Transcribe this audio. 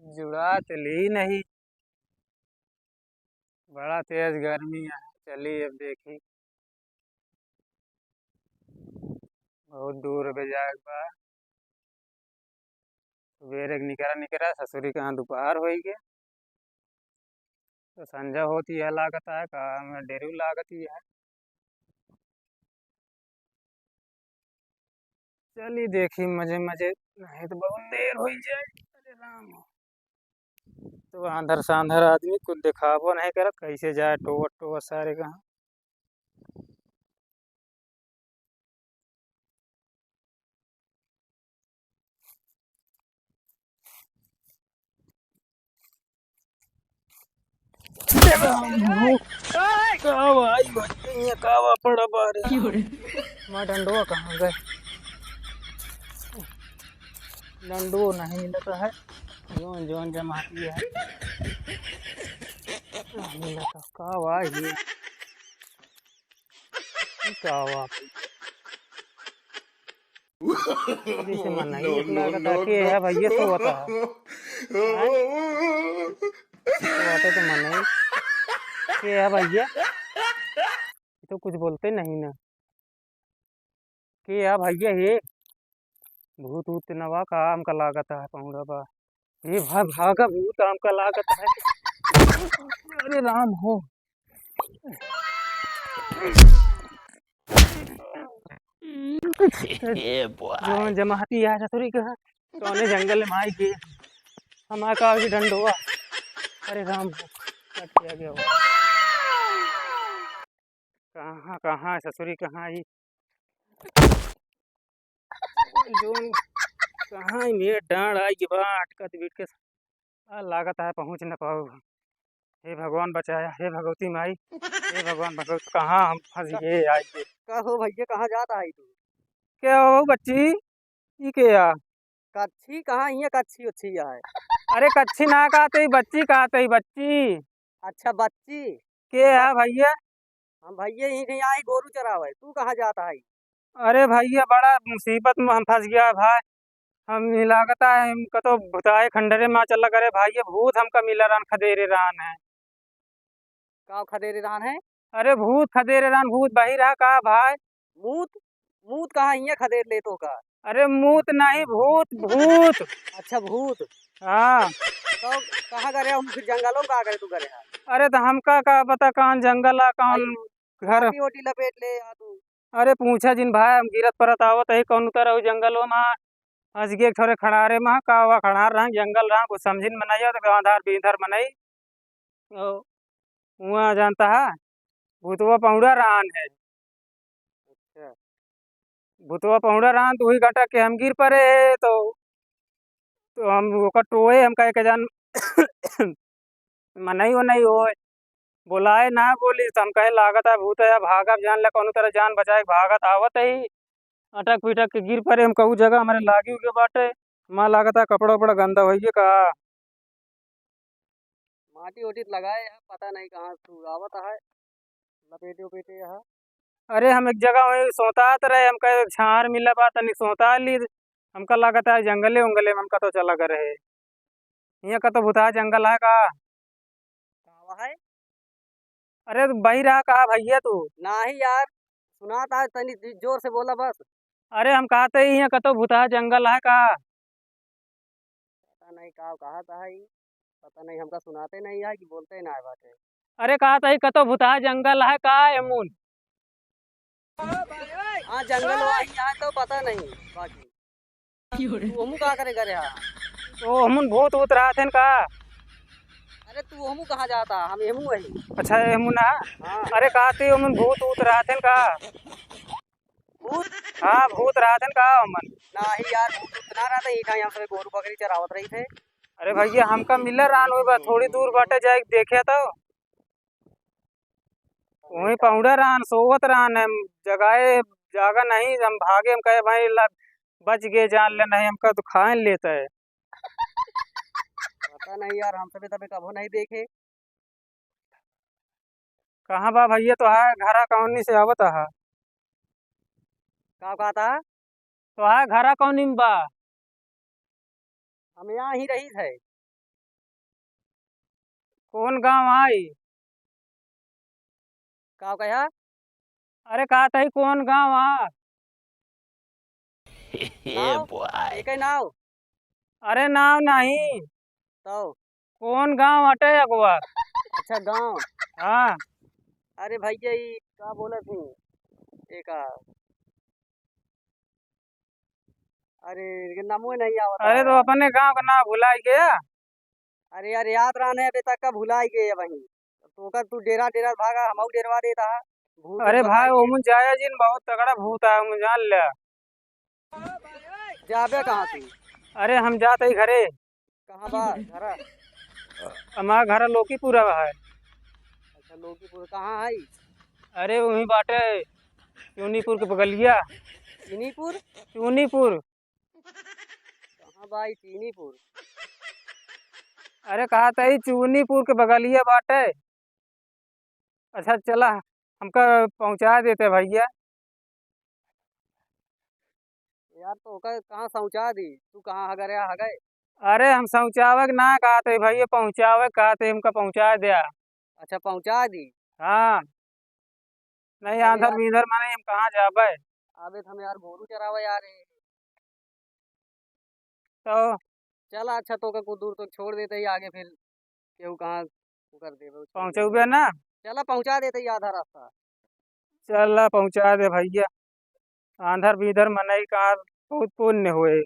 जुड़ा चली नहीं। बड़ा तेज गर्मी है। चलिए अब देखी। बहुत दूर पे जाए बा। सवेरे निकरा निकरा ससुरी कहाँ दोपहर हो गया। तो संजा होती है लागत है का मैं डेरू लागत ही है। चलिए देखी मजे मजे। नहीं तो बहुत देर हो जाए। अरे राम। तो आंधर सांधर आदमी कुछ दिखावो नहीं करत कैसे जाए टोवत टोवत सारे कहाँ। कावा आई भाई कावा पड़ा बारे। मैं डंडुआ कहाँ गए। डंडो नहीं मिलता है। जोन जोन जमाती है। मिलता कावा ये कावा जैसे मन नहीं No, एक no, लागत no, के no. है भैया तो होता है। तो आते तो मन नहीं के है भैया। तो कुछ बोलते नहीं ना। के है भैया ये भूत भूत नवा काम का लागत है पहुड़ा बा। ये भागा भूत काम का लागत है। अरे राम हो। जो जमाती है ससुरी का कौने जंगल में आई के हम का की डंडोआ। अरे राम हो कट गया गया वो। कहाँ कहाँ है ससुरी कहाँ आई। जोन कहाँ ही मेरे डांड आई के बा अटकत बीट के लागत है पहुँच न पाओ। हे भगवान बचाया हे भगवती माई। हे भगवान भगवती कहाँ हम फंस गए आई के। कहो भैया कहाँ जाता है तू? क्या हो बच्ची ये क्या। कच्छी कहाँ हिया कच्छी उच्छी है। अरे कच्छी ना कहते बच्ची कहते बच्ची। अच्छा बच्ची के है भैया। हम भैया यहीं कहीं आई गोरू चरावे तू कहाँ जाता है? अरे भैया बड़ा मुसीबत में हम फंस गया भाई। हम लागता है हमका तो भुताए खंडरे में चल करे भाई ये भूत हमका मिला रान खदेरे रान है। का खदेरे दान है? अरे भूत खदेरे रान भूत बही रहा का भाई। मूत मूत कहाँ हिया खदेर ले तो का? अरे मूत नहीं भूत भूत। अच्छा भूत। हाँ। तो कहाँ करे हम फिर जंगलों में कहाँ करे तू करे? अरे तो हमका का पता कौन जंगल है भाई कौन घर। माटी ओटी लपेट ले आ तू। अरे पूछा जिन भाई हम गिरत परत आवत है कौन उतर हो जंगलों में। हंस के थोड़े खड़ारे में का हुआ खड़ार रहा जंगल रहा कुछ समझिन मनाइयो तो गांधार बीधर मनाई। वहाँ जानता है भूतवा पहुड़ा रान है। अच्छा भूतवा पहुड़ा रान तो वही घटा के हम गिर पड़े तो हम ओकर टोए हम कह के जान मनई वनई होए बुलाए ना बोली तो हम कहे लागत है भूत है भागब जान ले कौन तरह जान बचाए भागत आवत ही अटक पिटक के गिर पड़े हम कहू जगह हमारे लागी के बाटे। माँ लागत है कपड़ा उपड़ा गंदा होइए का। माटी ओटी लगाए है पता नहीं कहाँ तू आवत है लपेटे उपेटे है। अरे हम एक जगह वही सोतात रहे हम कहे छार मिला बा तनी सोता ली हमका लागत है जंगले उंगले में हमका तो चला कर रहे। यहाँ का तो भूता जंगल है का। कहाँ है? अरे तू बही रहा कहा भैया तू। नहीं यार सुनाता है तनी जोर से बोला बस। अरे हम कहते ही यहाँ का तो भूता जंगल है का। पता नहीं कहा था है पता नहीं हमका सुनाते नहीं है कि बोलते ना है बातें। अरे कहता ही कतो भूता जंगल है का एमुन। हाँ जंगल वही यहाँ तो पता नहीं बाकी तू हमू कहाँ करे करे हाँ। तो हमन भूत वूत रहा थे का। अरे तू हमू कहाँ जाता हम हमू वही। अच्छा एमुन है। हाँ अरे कहते हमन भूत वूत रहा थे का। भूत हाँ भूत रहा थे का हमन। नहीं यार भूत उतना रहता ही था यहाँ से गोरू बकरी चरावत रही थे। अरे भैया हमका मिला रान हुई बा थोड़ी दूर बाटे जाए देखे तो वही पहुड़ा रहन सोवत रहन हम जगाए जागा नहीं हम भागे हम कहे भाई बच गए जान ले नहीं हमका तो खाए लेता है। पता नहीं यार हम सभी तभी कभो नहीं देखे। कहाँ बा भैया तो है घरा कौनी से आवत है। कहाँ कहा था? तो है घरा कौनी में बा। हम यहाँ ही रही थे। कौन गाँव आई? का कहा? अरे कहा था कौन गाँव आ? नाव? एक ही नाव? अरे नाव नहीं, तो कौन गाँव अटे अगवा? अच्छा गाँव। हाँ। अरे भैया ये का बोला थी एक अरे ये नामो ही नहीं आवता अरे है तो यार। अपने गाँव का नाम भुला गया। अरे यार याद रहने अभी तक का भुला ही गए वही तो का तू डेरा डेरा भागा हम डेरवा देता है। भूत ऊत अरे बताई भाई के ओमुन जाया जिन बहुत तगड़ा भूत है, ओमुन जान लिया। जाबे कहाँ तू? अरे हम जाते ही घरे। कहाँ बा घर? हमारा घर लोकीपुरा है। अच्छा लोकीपुर कहाँ है? अरे वहीं बाटे चूनीपुर के बगलिया। चीनीपुर? चूनीपुर। कहाँ भाई चीनीपुर? अरे कहा था ही चूनीपुर के बगलिया बाटे। अच्छा चला हमका पहुंचा देते भैया। यार तो का कहाँ पहुँचा दी तू कहाँ हगरे हगए? अरे हम पहुंचावे ना कहा थे भैया, पहुंचावे कहा थे हमका पहुंचा दिया। अच्छा पहुँचा दी। हाँ। नहीं अरे आंधर यार बीधर माने हम कहाँ जाबे। अबे हम यार गोरू चरावा यार तो चल अच्छा तो का कुछ दूर तो छोड़ देते ही आगे फिर केहू कहाँ वो कर दे छोड़ देते पहुंचे ना। चला पहुँचा देते ही आधा रास्ता। चल पहुंचा दे भैया। आंधर बीधर मनई कहाँ बहुत पुण्य हुए।